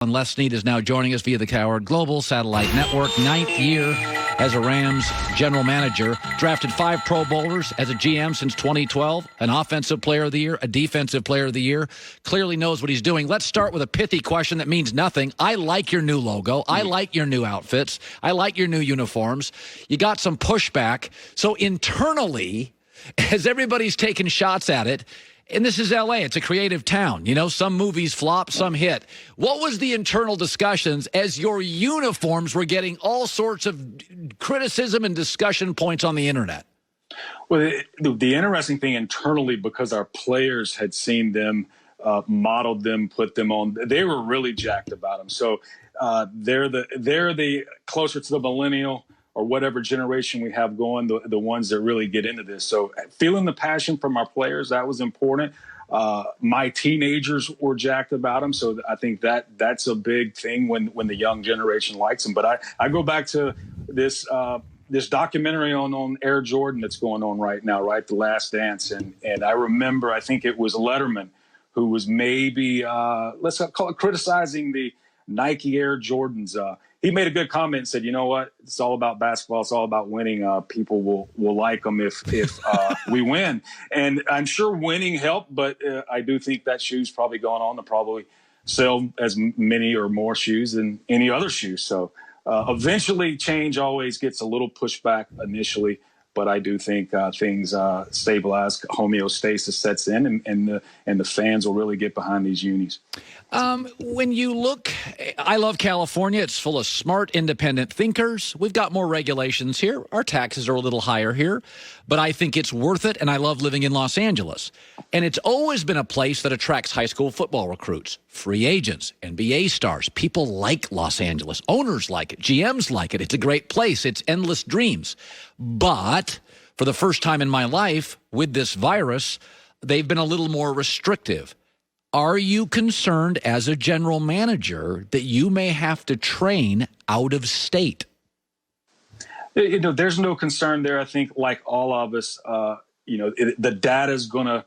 And Les Snead is now joining us via the Cowherd Global Satellite Network. 9th year as a Rams general manager. Drafted 5 Pro Bowlers as a GM since 2012. An offensive player of the year, a defensive player of the year. Clearly knows what he's doing. Let's start with a pithy question that means nothing. I like your new logo. I like your new outfits. I like your new uniforms. You got some pushback. So internally, as everybody's taking shots at it, and this is L.A., it's a creative town. You know, some movies flop, some hit. What was the internal discussions as your uniforms were getting all sorts of criticism and discussion points on the internet? Well, the interesting thing internally, because our players had seen them, modeled them, put them on, they were really jacked about them. So they're the closer to the millennial or whatever generation we have going, the ones that really get into this. So feeling the passion from our players, that was important. My teenagers were jacked about them. So I think that's a big thing when the young generation likes them. But I go back to this documentary on Air Jordan that's going on right now, right? The Last Dance. And I remember, I think it was Letterman who was maybe, let's call it criticizing the Nike Air Jordans. He made a good comment and said, you know what? It's all about basketball. It's all about winning. People will like them if we win. And I'm sure winning helped, but I do think that shoe's probably gone on to probably sell as many or more shoes than any other shoe. So eventually change always gets a little pushback initially, but I do think things stabilize, homeostasis sets in, and the fans will really get behind these unis. When you look, I love California. It's full of smart, independent thinkers. We've got more regulations here. Our taxes are a little higher here, but I think it's worth it, and I love living in Los Angeles. And it's always been a place that attracts high school football recruits, free agents, NBA stars. People like Los Angeles. Owners like it. GMs like it. It's a great place. It's endless dreams. But for the first time in my life, with this virus, they've been a little more restrictive. Are you concerned as a general manager that you may have to train out of state? You know, there's no concern there. I think like all of us, the data is going to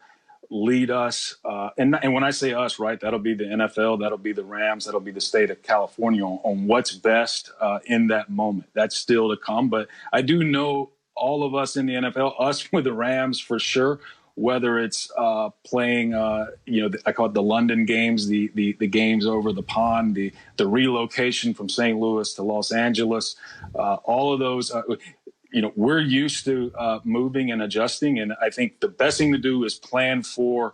lead us. And when I say us, right, that'll be the NFL, that'll be the Rams, that'll be the state of California on what's best in that moment. That's still to come. But I do know all of us in the NFL, us with the Rams for sure, whether it's playing, I call it the London games, the games over the pond, the relocation from St. Louis to Los Angeles, all of those, we're used to moving and adjusting. And I think the best thing to do is plan for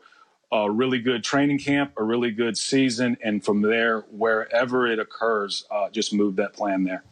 a really good training camp, a really good season. And from there, wherever it occurs, just move that plan there.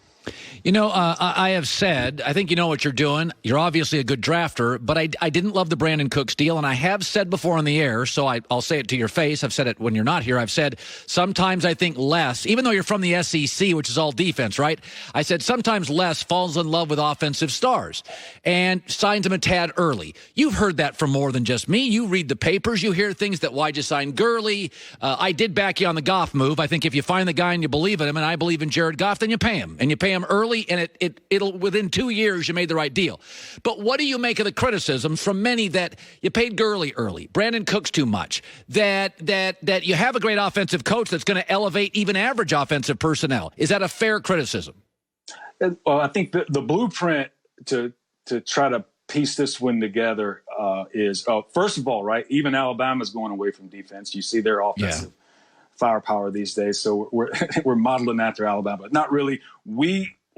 You know, I have said, I think you know what you're doing. You're obviously a good drafter, but I didn't love the Brandon Cooks deal, and I have said before on the air, so I'll say it to your face. I've said it when you're not here. I've said sometimes I think Les, even though you're from the SEC, which is all defense, right? I said sometimes Les falls in love with offensive stars and signs them a tad early. You've heard that from more than just me. You read the papers. You hear things that, why'd you sign Gurley? I did back you on the Goff move. I think if you find the guy and you believe in him, and I believe in Jared Goff, then you pay him. And you pay him early, and it'll within 2 years you made the right deal. But what do you make of the criticisms from many that you paid Gurley early, Brandon Cooks too much, that you have a great offensive coach that's going to elevate even average offensive personnel? Is that a fair criticism? Well, I think the blueprint to try to piece this one together is first of all, right, even Alabama's going away from defense. You see their offensive firepower these days, so we're modeling after Alabama, but not really.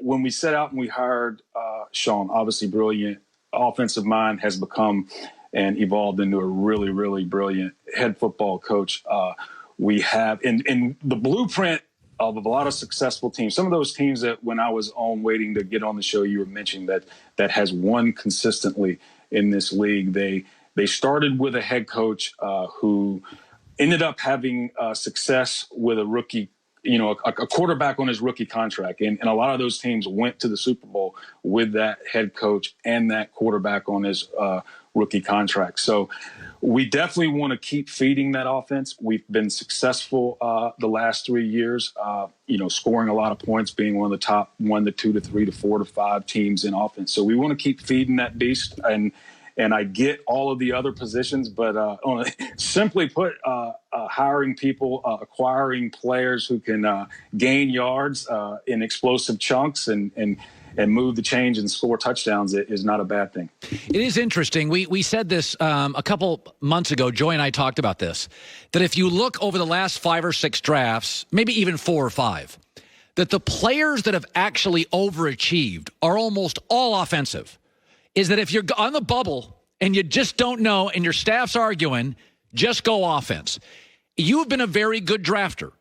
When we set out and we hired Sean, obviously brilliant offensive mind, has become and evolved into a really, really brilliant head football coach. We have in the blueprint of a lot of successful teams. Some of those teams that when I was on waiting to get on the show, you were mentioning that has won consistently in this league. They started with a head coach who ended up having success with a rookie, a quarterback on his rookie contract. And a lot of those teams went to the Super Bowl with that head coach and that quarterback on his rookie contract. So we definitely want to keep feeding that offense. We've been successful the last 3 years, scoring a lot of points, being one of the top 1 to 2 to 3 to 4 to 5 teams in offense. So we want to keep feeding that beast. And and I get all of the other positions, but simply put, hiring people, acquiring players who can gain yards in explosive chunks and move the change and score touchdowns is not a bad thing. It is interesting. We said this a couple months ago. Joy and I talked about this, that if you look over the last 5 or 6 drafts, maybe even 4 or 5, that the players that have actually overachieved are almost all offensive. Is that if you're on the bubble and you just don't know and your staff's arguing, just go offense. You have been a very good drafter.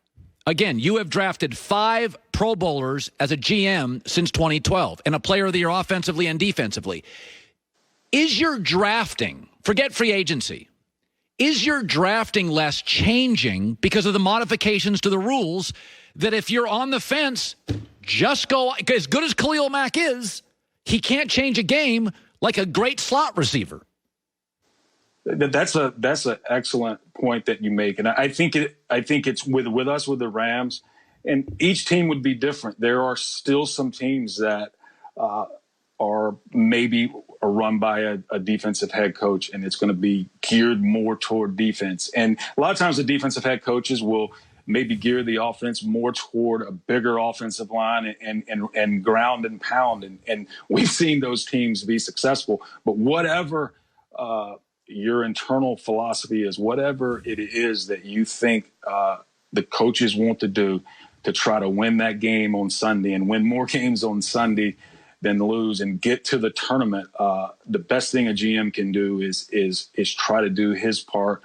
Again, you have drafted 5 Pro Bowlers as a GM since 2012 and a player of the year offensively and defensively. Is your drafting, forget free agency, is your drafting less changing because of the modifications to the rules that if you're on the fence, just go, as good as Khalil Mack is, he can't change a game like a great slot receiver? That's an excellent point that you make, and I think it's with us with the Rams, and each team would be different. There are still some teams that are maybe run by a defensive head coach, and it's going to be geared more toward defense. And a lot of times, the defensive head coaches will maybe gear the offense more toward a bigger offensive line and ground and pound, and we've seen those teams be successful. But whatever your internal philosophy is, whatever it is that you think the coaches want to do to try to win that game on Sunday and win more games on Sunday than lose and get to the tournament, the best thing a GM can do is try to do his part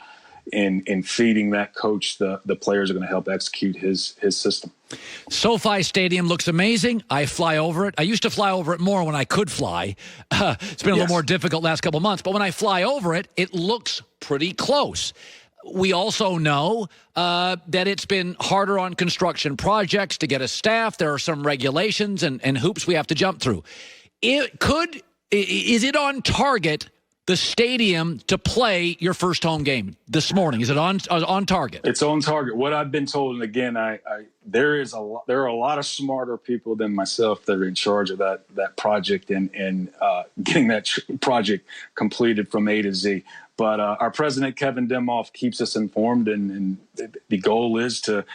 in feeding that coach the players are going to help execute his system. SoFi Stadium looks amazing. I fly over it. I used to fly over it more when I could fly. It's been a little more difficult last couple of months, but when I fly over it, it looks pretty close. We also know that it's been harder on construction projects to get a staff. There are some regulations and hoops we have to jump through. Is it on target, the stadium, to play your first home game this morning? Is it on target? It's on target. What I've been told, and again, there are a lot of smarter people than myself that are in charge of that project and getting that project completed from A to Z. But our president, Kevin Demoff, keeps us informed, and the goal is to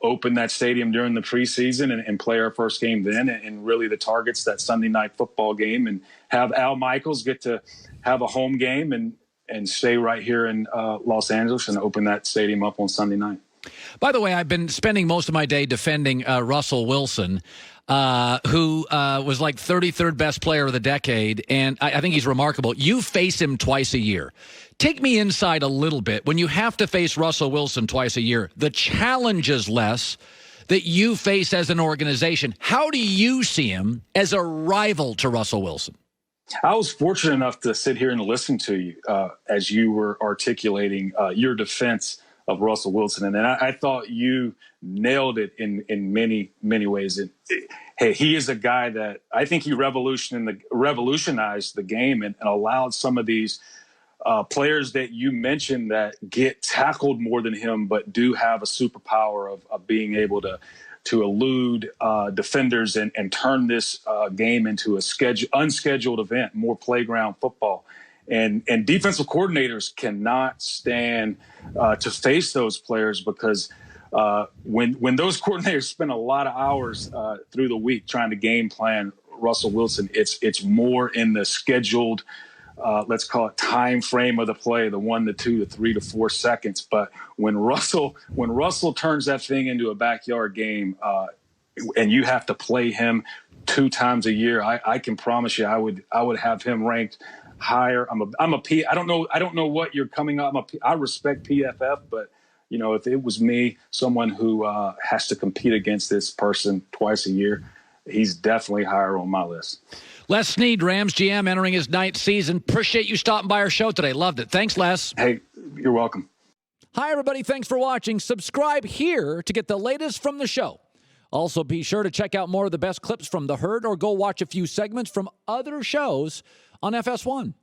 open that stadium during the preseason and play our first game then. And really the target's that Sunday night football game, and have Al Michaels get to have a home game and stay right here in Los Angeles and open that stadium up on Sunday night. By the way, I've been spending most of my day defending Russell Wilson, who was like 33rd best player of the decade, and I think he's remarkable. You face him twice a year. Take me inside a little bit. When you have to face Russell Wilson twice a year, the challenges, Les, that you face as an organization, how do you see him as a rival to Russell Wilson? I was fortunate enough to sit here and listen to you as you were articulating your defense of Russell Wilson. And I thought you nailed it in many, many ways. Hey, he is a guy that I think he revolutionized the game and allowed some of these players that you mentioned that get tackled more than him, but do have a superpower of being able to elude defenders and turn this game into a unscheduled event, more playground football. And defensive coordinators cannot stand to face those players because when those coordinators spend a lot of hours through the week trying to game plan Russell Wilson, it's more in the scheduled, let's call it time frame of the play, the 1 to 2 to 3 to 4 seconds. But when Russell turns that thing into a backyard game, and you have to play him 2 times a year, I can promise you, I would have him ranked higher. I don't know what you're coming up. I respect PFF, but if it was me, someone who has to compete against this person twice a year, he's definitely higher on my list. Les Snead, Rams GM, entering his 9th season. Appreciate you stopping by our show today. Loved it. Thanks, Les. Hey, you're welcome. Hi, everybody. Thanks for watching. Subscribe here to get the latest from the show. Also, be sure to check out more of the best clips from The Herd or go watch a few segments from other shows on FS1.